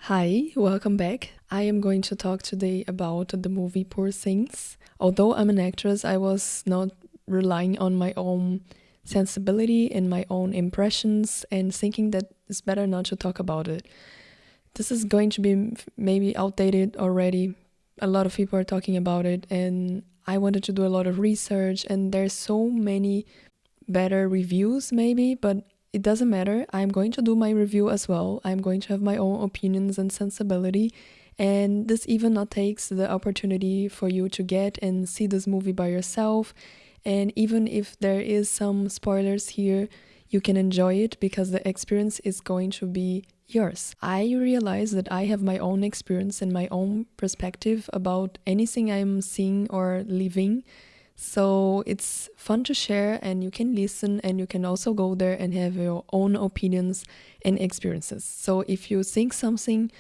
Hi, welcome back. I am going to talk today about the movie Poor Things. Although I'm an actress, I was not relying on my own sensibility and my own impressions and thinking that it's better not to talk about it. This is going to be maybe outdated already. A lot of people are talking about it, and I wanted to do a lot of research, and there's so many better reviews, maybe, but it doesn't matter. I'm going to do my review as well. I'm going to have my own opinions and sensibility. And this even not takes the opportunity for you to get and see this movie by yourself. And even if there is some spoilers here, you can enjoy it because the experience is going to be yours. I realize that I have my own experience and my own perspective about anything I'm seeing or living. So it's fun to share, and you can listen, and you can also go there and have your own opinions and experiences. So if you think something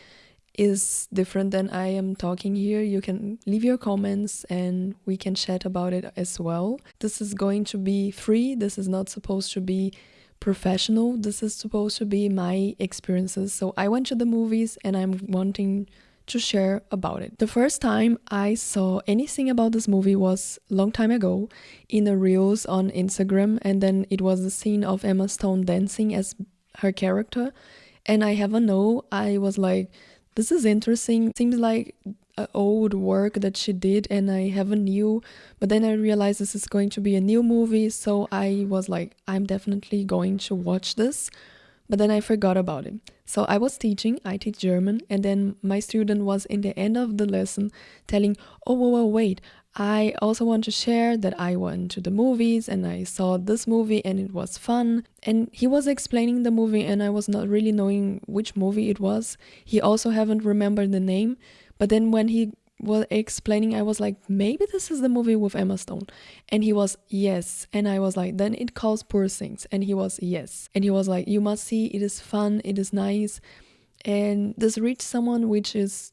is different than I am talking here, you can leave your comments and we can chat about it as well. This is going to be free. This is not supposed to be professional. This is supposed to be my experiences. So I went to the movies and I'm wanting to share about it. The first time I saw anything about this movie was a long time ago in the reels on Instagram, and then it was the scene of Emma Stone dancing as her character, and I haven't know, I was like, this is interesting, seems like an old work that she did and I haven't knew, but then I realized this is going to be a new movie, so I was like, I'm definitely going to watch this. But then I forgot about it. So I was teaching, I teach German, and then my student was in the end of the lesson telling, oh, wait, I also want to share that I went to the movies and I saw this movie and it was fun. And he was explaining the movie and I was not really knowing which movie it was. He also haven't remembered the name. But then when he was explaining, I was like, maybe this is the movie with Emma Stone. And he was, yes. And I was like, then it calls Poor Things. And he was, yes. And he was like, you must see, it is fun, it is nice. And this reached someone which is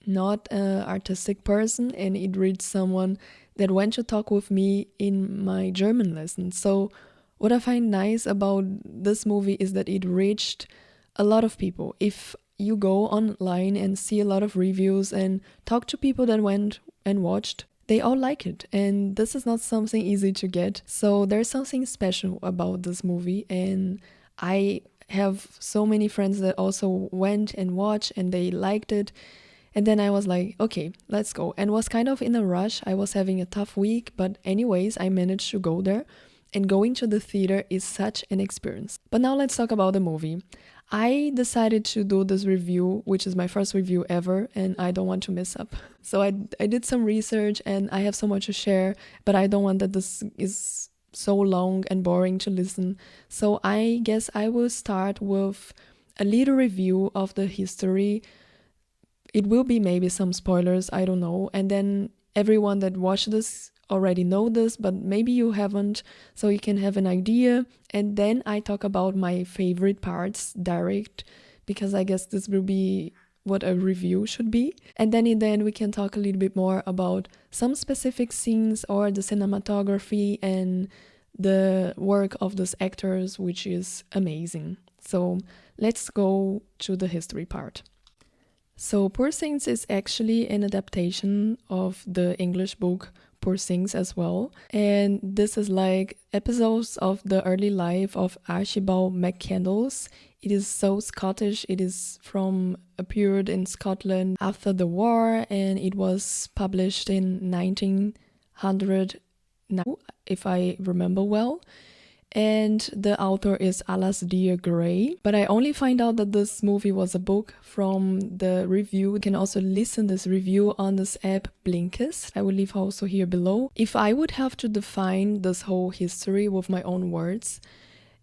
not an artistic person, and it reached someone that went to talk with me in my German lesson. So what I find nice about this movie is that it reached a lot of people. If you go online and see a lot of reviews and talk to people that went and watched, they all like it, and this is not something easy to get. So there's something special about this movie, and I have so many friends that also went and watched and they liked it. And then I was like, okay, let's go, and was kind of in a rush. I was having a tough week, but anyways, I managed to go there, and going to the theater is such an experience. But now let's talk about the movie. I decided to do this review, which is my first review ever, and I don't want to mess up. So I did some research and I have so much to share, but I don't want that this is so long and boring to listen. So I guess I will start with a little review of the history. It will be maybe some spoilers, I don't know. And then everyone that watched this already know this, but maybe you haven't, so you can have an idea. And then I talk about my favorite parts direct, because I guess this will be what a review should be. And then in the end we can talk a little bit more about some specific scenes or the cinematography and the work of those actors, which is amazing. So let's go to the history part. So Poor Things is actually an adaptation of the English book Poor Things as well. And this is like episodes of the early life of Archibald McCandless. It is so Scottish. It is from a period in Scotland after the war, and it was published in 1900 now, if I remember well. And the author is Alasdair Gray. But I only find out that this movie was a book from the review. You can also listen this review on this app Blinkist. I will leave also here below. If I would have to define this whole history with my own words,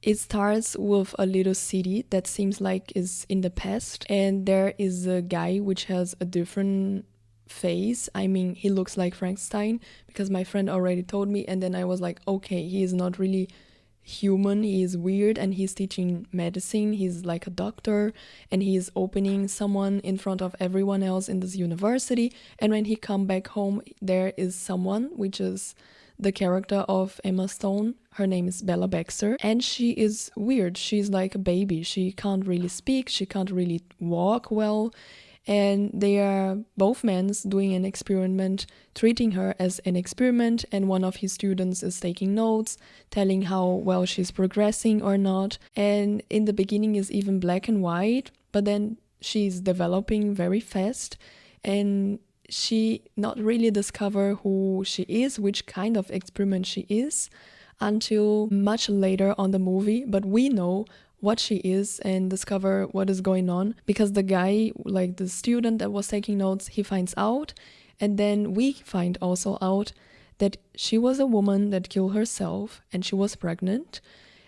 it starts with a little city that seems like is in the past, and there is a guy which has a different face. I mean, he looks like Frankenstein because my friend already told me, and then I was like, okay, he is not really human, he is weird, and he's teaching medicine, he's like a doctor, and he is opening someone in front of everyone else in this university. And when he come back home, there is someone which is the character of Emma Stone. Her name is Bella Baxter, and she is weird. She's like a baby. She can't really speak, she can't really walk well, and they are both men doing an experiment, treating her as an experiment, and one of his students is taking notes, telling how well she's progressing or not. And in the beginning is even black and white, but then she's developing very fast, and she not really discover who she is, which kind of experiment she is, until much later on the movie. But we know what she is and discover what is going on, because the guy, like the student that was taking notes, he finds out, and then we find also out that she was a woman that killed herself and she was pregnant,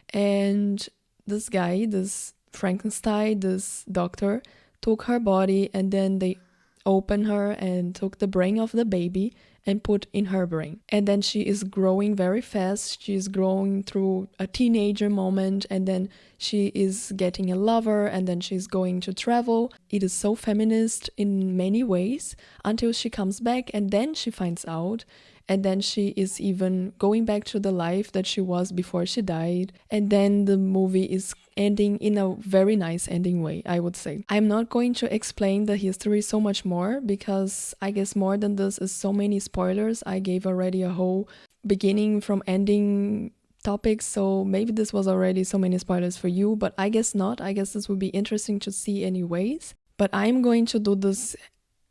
and this guy, this Frankenstein, this doctor, took her body, and then they opened her and took the brain of the baby and put in her brain. And then she is growing very fast. She's growing through a teenager moment, and then she is getting a lover, and then she's going to travel. It is so feminist in many ways until she comes back, and then she finds out, and then she is even going back to the life that she was before she died. And then the movie is ending in a very nice ending way, I would say. I'm not going to explain the history so much more, because I guess more than this is so many spoilers. I gave already a whole beginning from ending topics, so maybe this was already so many spoilers for you, but I guess not. I guess this would be interesting to see anyways. But I'm going to do this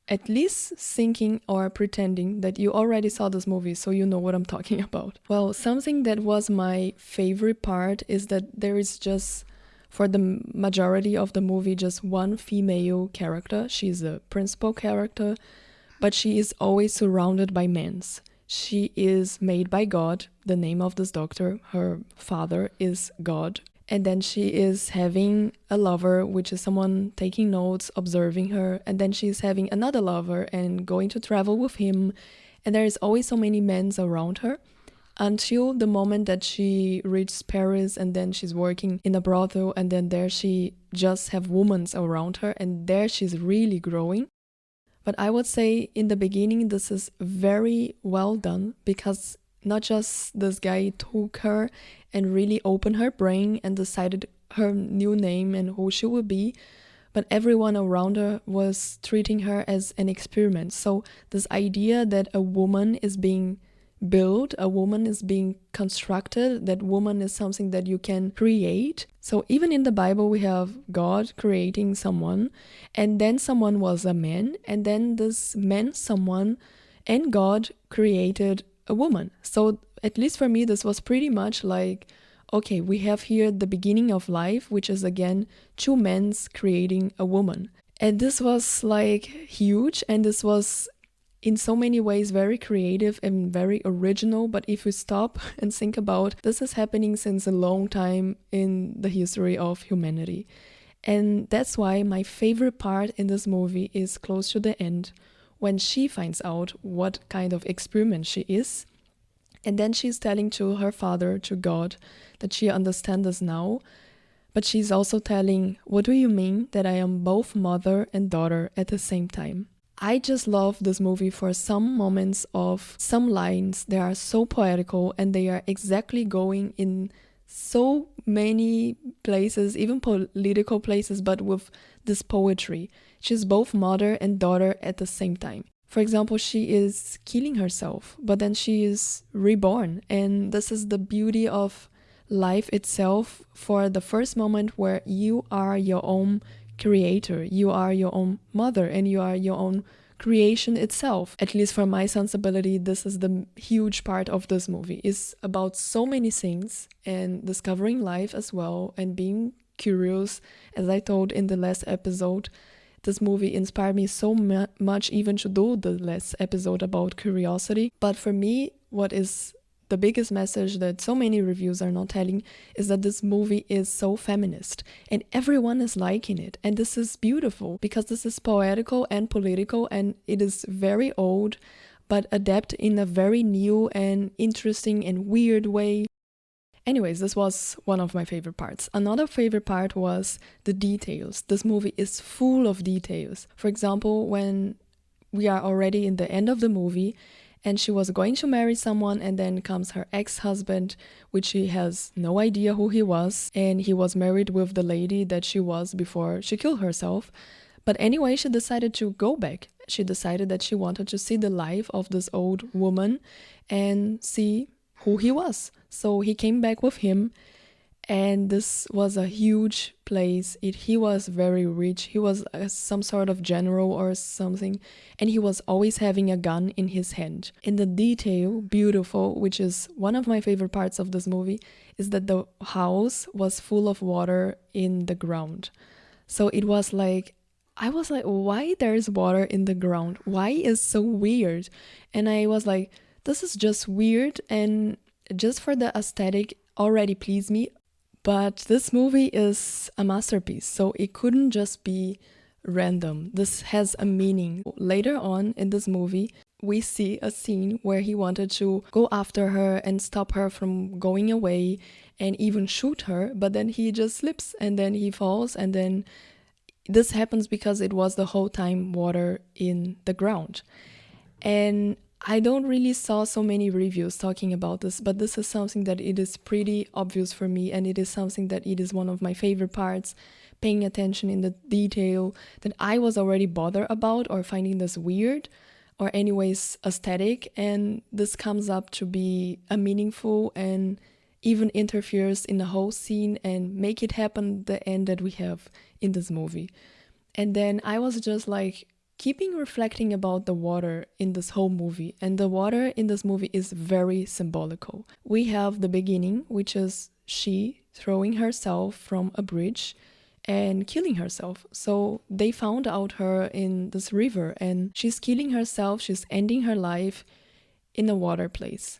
at least thinking or pretending that you already saw this movie, so you know what I'm talking about. Well, something that was my favorite part is that there is just, for the majority of the movie, just one female character. She's a principal character, but she is always surrounded by men. She is made by God, the name of this doctor. Her father is God. And then she is having a lover, which is someone taking notes, observing her. And then she's having another lover and going to travel with him. And there is always so many men around her, until the moment that she reaches Paris, and then she's working in a brothel, and then there she just have women around her, and there she's really growing. But I would say in the beginning this is very well done, because not just this guy took her and really opened her brain and decided her new name and who she would be, but everyone around her was treating her as an experiment. So this idea that a woman is being built, a woman is being constructed, that woman is something that you can create. So even in the Bible we have God creating someone, and then someone was a man, and then this man someone and God created a woman. So at least for me this was pretty much like, okay, we have here the beginning of life, which is again two men creating a woman. And this was like huge, and this was in so many ways very creative and very original. But if we stop and think about, this is happening since a long time in the history of humanity. And that's why my favorite part in this movie is close to the end, when she finds out what kind of experiment she is. And then she's telling to her father, to God, that she understands this now. But she's also telling, what do you mean that I am both mother and daughter at the same time? I just love this movie for some moments of some lines. They are so poetical, and they are exactly going in so many places, even political places, but with this poetry. She's both mother and daughter at the same time. For example, she is killing herself, but then she is reborn. And this is the beauty of life itself, for the first moment where you are your own creator, you are your own mother, and you are your own creation itself. At least for my sensibility, this is the huge part of this movie. It's about so many things, and discovering life as well, and being curious. As I told in the last episode, this movie inspired me so much even to do the last episode about curiosity. But for me, what is the biggest message that so many reviews are not telling is that this movie is so feminist, and everyone is liking it. And this is beautiful, because this is poetical and political, and it is very old, but adapted in a very new and interesting and weird way. Anyways, this was one of my favorite parts. Another favorite part was the details. This movie is full of details. For example, when we are already in the end of the movie, and she was going to marry someone, and then comes her ex-husband, which she has no idea who he was, and he was married with the lady that she was before she killed herself. But anyway, she decided to go back. She decided that she wanted to see the life of this old woman and see who he was. So he came back with him, and this was a huge place. He was very rich. He was some sort of general or something, and he was always having a gun in his hand. In the detail, beautiful, which is one of my favorite parts of this movie, is that the house was full of water in the ground. So it was like, I was like, why there's water in the ground? Why is so weird? And I was like, this is just weird, and just for the aesthetic already pleased me. But this movie is a masterpiece, so it couldn't just be random. This has a meaning. Later on in this movie, we see a scene where he wanted to go after her and stop her from going away and even shoot her, but then he just slips and then he falls, and then this happens because it was the whole time water in the ground. And I don't really saw so many reviews talking about this, but this is something that it is pretty obvious for me, and it is something that it is one of my favorite parts, paying attention in the detail that I was already bothered about or finding this weird or anyways aesthetic, and this comes up to be a meaningful and even interferes in the whole scene and make it happen the end that we have in this movie. And then I was just like, keeping reflecting about the water in this whole movie, and the water in this movie is very symbolical. We have the beginning, which is she throwing herself from a bridge and killing herself. So they found out her in this river, and she's killing herself, she's ending her life in a water place.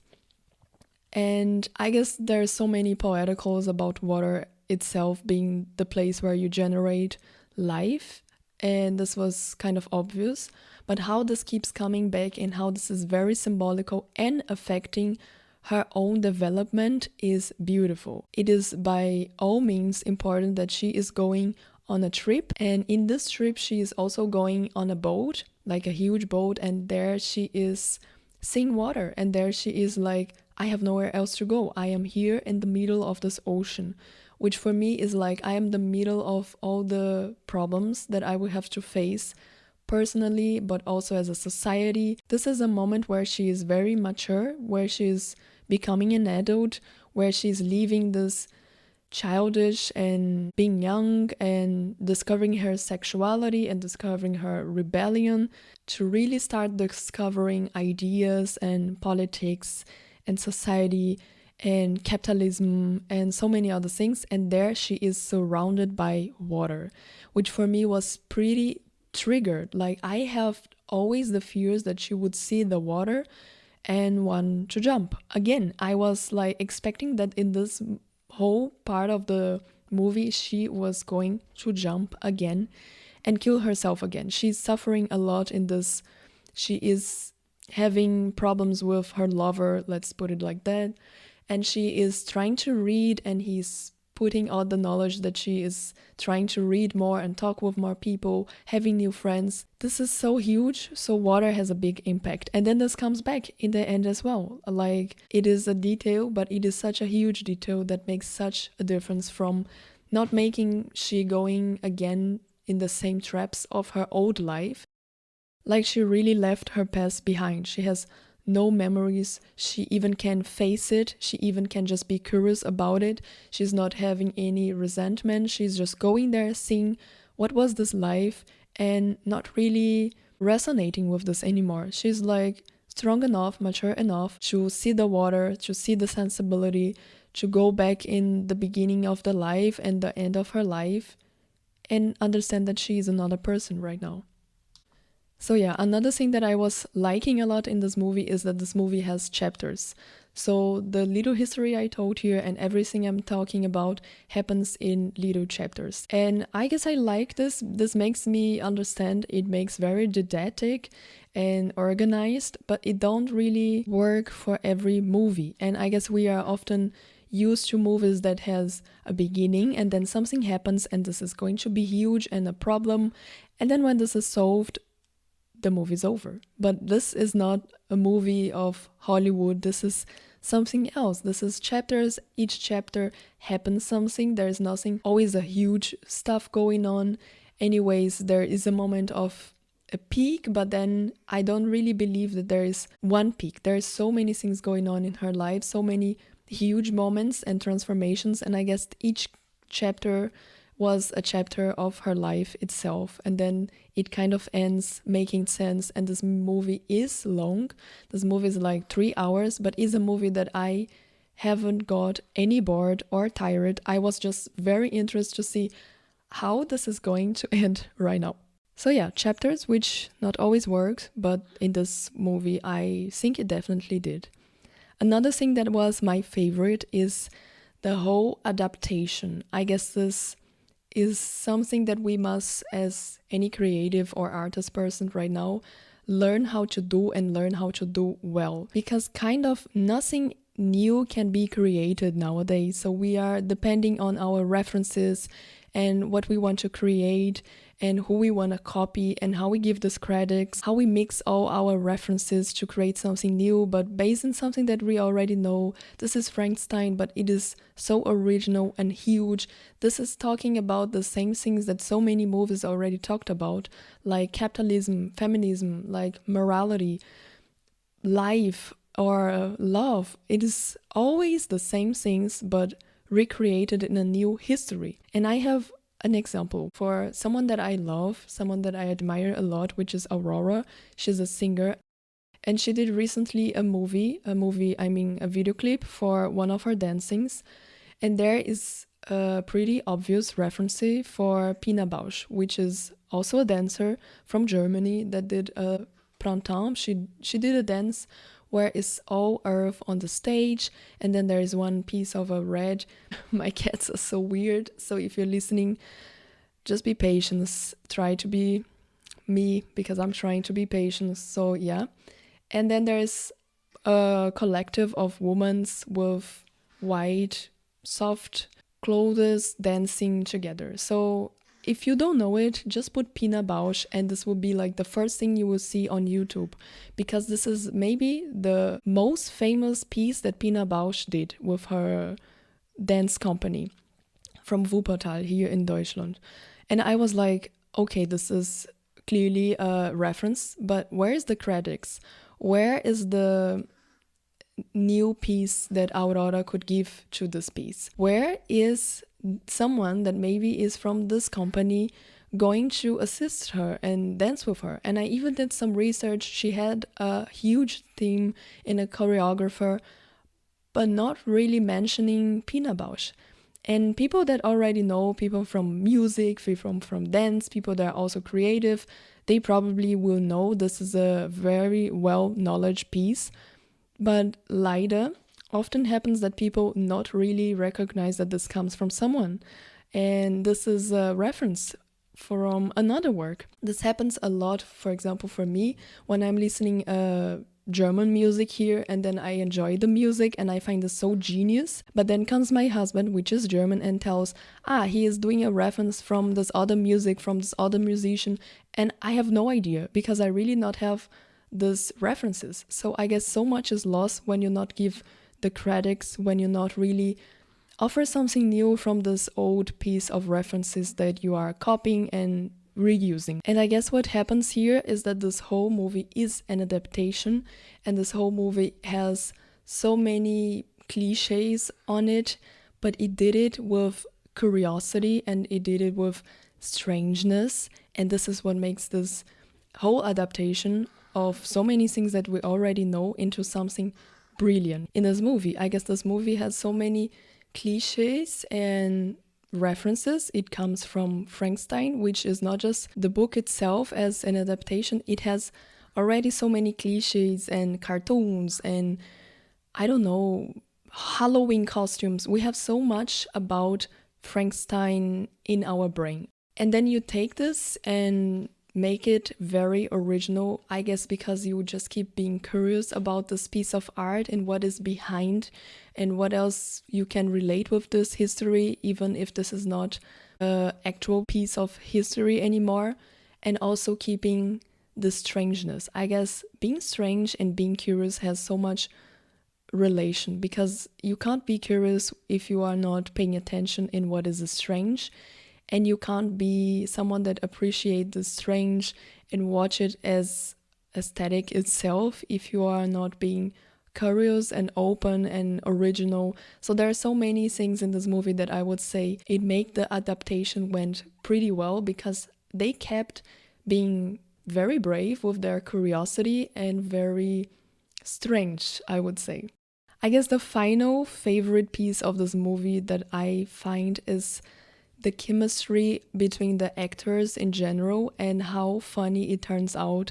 And I guess there's so many poeticals about water itself being the place where you generate life, and this was kind of obvious, but how this keeps coming back and how this is very symbolical and affecting her own development is beautiful. It is by all means important that she is going on a trip, and in this trip she is also going on a boat, like a huge boat, and there she is seeing water, and there she is like, I have nowhere else to go. I am here in the middle of this ocean, which for me is like I am the middle of all the problems that I will have to face personally, but also as a society. This is a moment where she is very mature, where she is becoming an adult, where she's leaving this childish and being young and discovering her sexuality and discovering her rebellion to really start discovering ideas and politics and society and capitalism and so many other things. And there she is surrounded by water, which for me was pretty triggered. Like, I have always the fears that she would see the water and want to jump again. I was like expecting that in this whole part of the movie she was going to jump again and kill herself again. She's suffering a lot in this. She is having problems with her lover, let's put it like that, and she is trying to read, and he's putting out the knowledge that she is trying to read more and talk with more people, having new friends. This is so huge, so water has a big impact. And then this comes back in the end as well. Like, it is a detail, but it is such a huge detail that makes such a difference from not making she going again in the same traps of her old life. Like, she really left her past behind. She has no memories. She even can face it. She even can just be curious about it. She's not having any resentment. She's just going there, seeing what was this life and not really resonating with this anymore. She's like strong enough, mature enough to see the water, to see the sensibility, to go back in the beginning of the life and the end of her life and understand that she is another person right now. So yeah, another thing that I was liking a lot in this movie is that this movie has chapters. So the little history I told here and everything I'm talking about happens in little chapters. And I guess I like this. This makes me understand. It makes very didactic and organized, but it don't really work for every movie. And I guess we are often used to movies that has a beginning and then something happens and this is going to be huge and a problem. And then when this is solved, the movie's over. But this is not a movie of Hollywood. This is something else. This is chapters. Each chapter happens something. There is nothing, always a huge stuff going on. Anyways, there is a moment of a peak, but then I don't really believe that there is one peak. There is so many things going on in her life, so many huge moments and transformations, and I guess each chapter was a chapter of her life itself, and then it kind of ends making sense. And this movie is long. This movie is like 3 hours, but is a movie that I haven't got any bored or tired. I was just very interested to see how this is going to end right now. So yeah, chapters which not always worked, but in this movie I think it definitely did. Another thing that was my favorite is the whole adaptation. I guess this is something that we must, as any creative or artist person right now, learn how to do and learn how to do well. Because kind of nothing new can be created nowadays. So we are depending on our references and what we want to create and who we want to copy and how we give this credits, how we mix all our references to create something new, but based on something that we already know. This is Frankenstein, but it is so original and huge. This is talking about the same things that so many movies already talked about, like capitalism, feminism, like morality, life, or love. It is always the same things, but recreated in a new history. And I have an example for someone that I love, someone that I admire a lot, which is Aurora. She's a singer, and she did recently a video clip for one of her dancings, and there is a pretty obvious reference for Pina Bausch, which is also a dancer from Germany that did a Printemps. She did a dance where it's all earth on the stage, and then there is one piece of a red. My cats are so weird, so if you're listening, just be patient. Try to be me, because I'm trying to be patient. So yeah. And then there's a collective of women with white, soft clothes dancing together. So if you don't know it, just put Pina Bausch, and this will be like the first thing you will see on YouTube, because this is maybe the most famous piece that Pina Bausch did with her dance company from Wuppertal here in Deutschland. And I was like, okay, this is clearly a reference, but where is the credits? Where is the new piece that Aurora could give to this piece? Where is someone that maybe is from this company going to assist her and dance with her? And I even did some research. She had a huge theme in a choreographer, but not really mentioning Pina Bausch. And people that already know, people from music, people from dance, people that are also creative, they probably will know this is a very well knowledge piece. But leider, often happens that people not really recognize that this comes from someone. And this is a reference from another work. This happens a lot, for example, for me, when I'm listening German music here, and then I enjoy the music and I find it so genius. But then comes my husband, which is German, and tells, he is doing a reference from this other music, from this other musician. And I have no idea, because I really not have these references. So I guess so much is lost when you not give the credits, when you not really offer something new from this old piece of references that you are copying and reusing. And I guess what happens here is that this whole movie is an adaptation, and this whole movie has so many cliches on it, but it did it with curiosity and it did it with strangeness. And this is what makes this whole adaptation of so many things that we already know into something brilliant. In this movie, I guess this movie has so many cliches and references. It comes from Frankenstein, which is not just the book itself as an adaptation. It has already so many cliches and cartoons and, I don't know, Halloween costumes. We have so much about Frankenstein in our brain. And then you take this and make it very original, I guess, because you just keep being curious about this piece of art and what is behind and what else you can relate with this history, even if this is not an actual piece of history anymore. And also keeping the strangeness. I guess being strange and being curious has so much relation, because you can't be curious if you are not paying attention in what is strange, and you can't be someone that appreciates the strange and watch it as aesthetic itself if you are not being curious and open and original. So there are so many things in this movie that I would say it made the adaptation went pretty well, because they kept being very brave with their curiosity and very strange, I would say. I guess the final favorite piece of this movie that I find is the chemistry between the actors in general and how funny it turns out.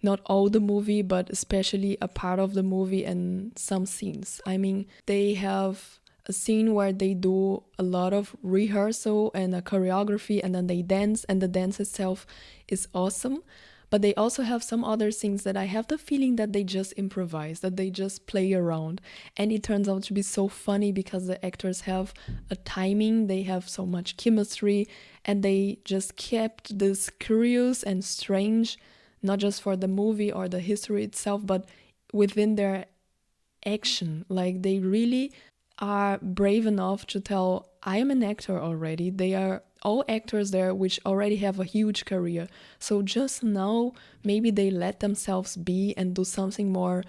Not all the movie, but especially a part of the movie and some scenes. I mean, they have a scene where they do a lot of rehearsal and a choreography, and then they dance, and the dance itself is awesome. But they also have some other things that I have the feeling that they just improvise, that they just play around. And it turns out to be so funny because the actors have a timing, they have so much chemistry, and they just kept this curious and strange, not just for the movie or the history itself, but within their action. Like, they really are brave enough to tell, I am an actor already. They are all actors there which already have a huge career. So just now, maybe they let themselves be and do something more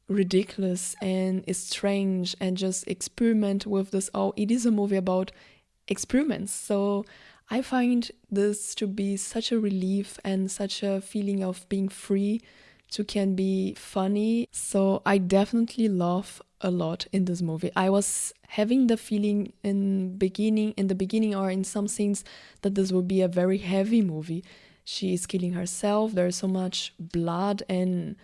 ridiculous and strange and just experiment with this. Oh, it is a movie about experiments. So I find this to be such a relief and such a feeling of being free to can be funny. So I definitely laugh a lot in this movie. I was having the feeling in the beginning or in some scenes that this would be a very heavy movie. She is killing herself. There's so much blood and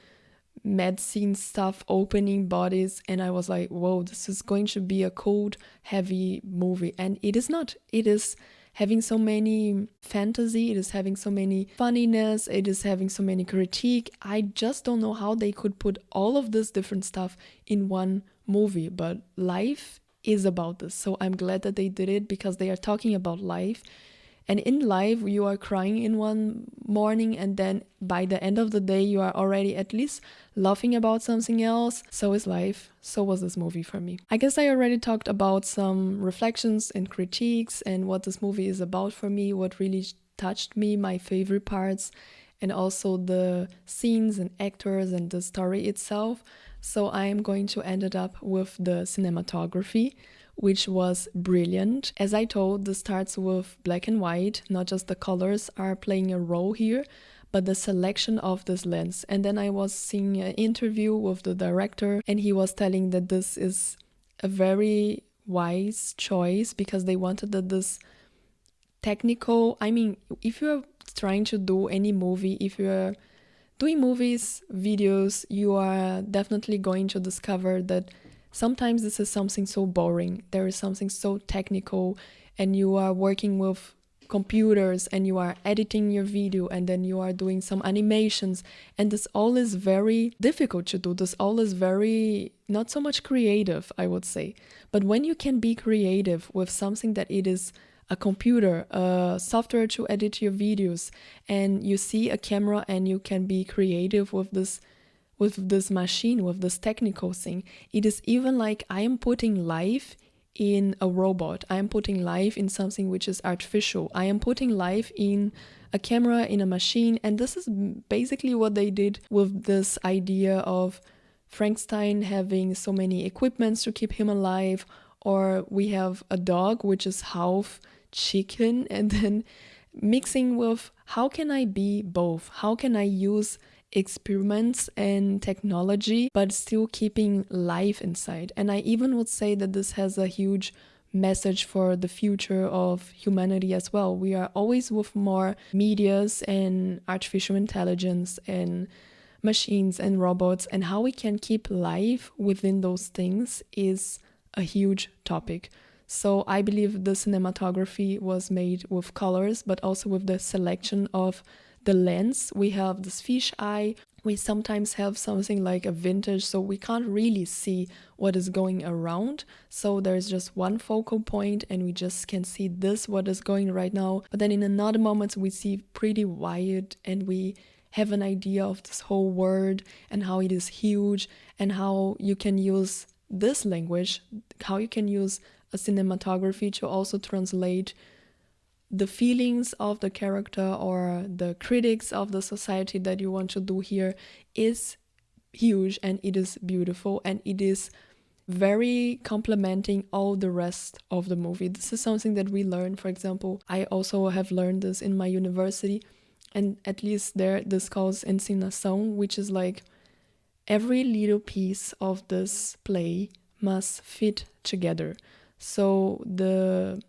medicine stuff, opening bodies, and I was like, whoa, this is going to be a cold, heavy movie. And it is not. It is having so many fantasy, it is having so many funniness, it is having so many critique. I just don't know how they could put all of this different stuff in one movie, but life is about this. So I'm glad that they did it, because they are talking about life. And in life, you are crying in one morning, and then by the end of the day, you are already at least laughing about something else. So is life. So was this movie for me. I guess I already talked about some reflections and critiques and what this movie is about for me, what really touched me, my favorite parts, and also the scenes and actors and the story itself. So I am going to end it up with the cinematography, which was brilliant. As I told, this starts with black and white, not just the colors are playing a role here, but the selection of this lens. And then I was seeing an interview with the director, and he was telling that this is a very wise choice, because they wanted that this technical, I mean, if you're trying to do any movie, if you're doing movies, videos, you are definitely going to discover that sometimes this is something so boring. There is something so technical, and you are working with computers and you are editing your video, and then you are doing some animations, and this all is very difficult to do. This all is very not so much creative, I would say. But when you can be creative with something that it is a computer, a software to edit your videos, and you see a camera and you can be creative with this machine, with this technical thing. It is even like I am putting life in a robot. I am putting life in something which is artificial. I am putting life in a camera, in a machine. And this is basically what they did with this idea of Frankenstein having so many equipments to keep him alive. Or we have a dog which is half chicken, and then mixing with how can I be both? How can I use experiments and technology but still keeping life inside? And I even would say that this has a huge message for the future of humanity as well. We are always with more medias and artificial intelligence and machines and robots, and how we can keep life within those things is a huge topic. So I believe the cinematography was made with colors, but also with the selection of the lens. We have this fish eye. We sometimes have something like a vintage, so we can't really see what is going around. So there's just one focal point and we just can see this, what is going right now. But then in another moment we see pretty wide and we have an idea of this whole world and how it is huge, and how you can use this language, how you can use a cinematography to also translate the feelings of the character or the critics of the society that you want to do here, is huge, and it is beautiful, and it is very complementing all the rest of the movie. This is something that we learn. For example, I also have learned this in my university, and at least there this calls encenação, which is like every little piece of this play must fit together. So the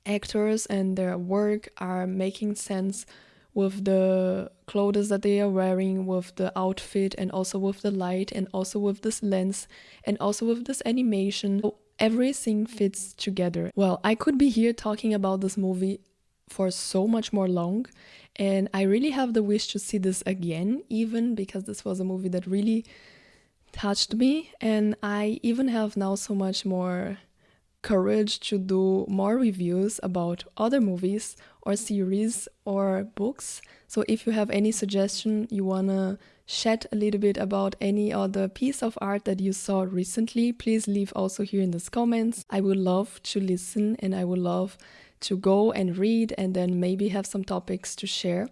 actors and their work are making sense with the clothes that they are wearing, with the outfit, and also with the light, and also with this lens, and also with this animation. So everything fits together. Well, I could be here talking about this movie for so much more long, and I really have the wish to see this again, even because this was a movie that really touched me, and I even have now so much more courage to do more reviews about other movies or series or books. So if you have any suggestion, you wanna chat a little bit about any other piece of art that you saw recently, please leave also here in the comments. I would love to listen, and I would love to go and read and then maybe have some topics to share.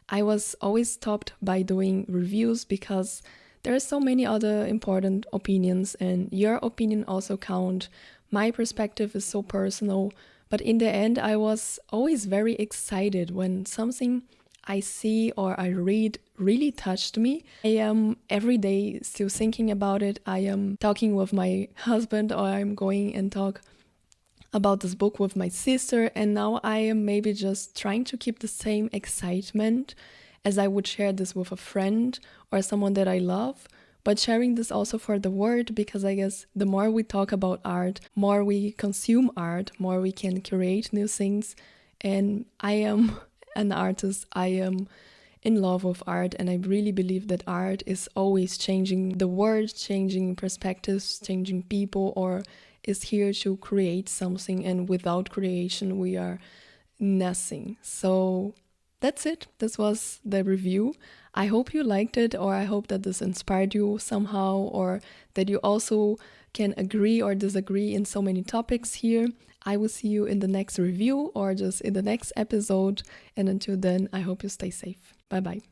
I was always stopped by doing reviews because there are so many other important opinions, and your opinion also count. My perspective is so personal, but in the end, I was always very excited when something I see or I read really touched me. I am every day still thinking about it. I am talking with my husband, or I'm going and talk about this book with my sister, and now I am maybe just trying to keep the same excitement as I would share this with a friend or someone that I love, but sharing this also for the world, because I guess the more we talk about art, more we consume art, more we can create new things. And I am an artist, I am in love with art, and I really believe that art is always changing the world, changing perspectives, changing people, or is here to create something, and without creation we are nothing. So that's it. This was the review. I hope you liked it, or I hope that this inspired you somehow, or that you also can agree or disagree in so many topics here. I will see you in the next review or just in the next episode. And until then, I hope you stay safe. Bye bye.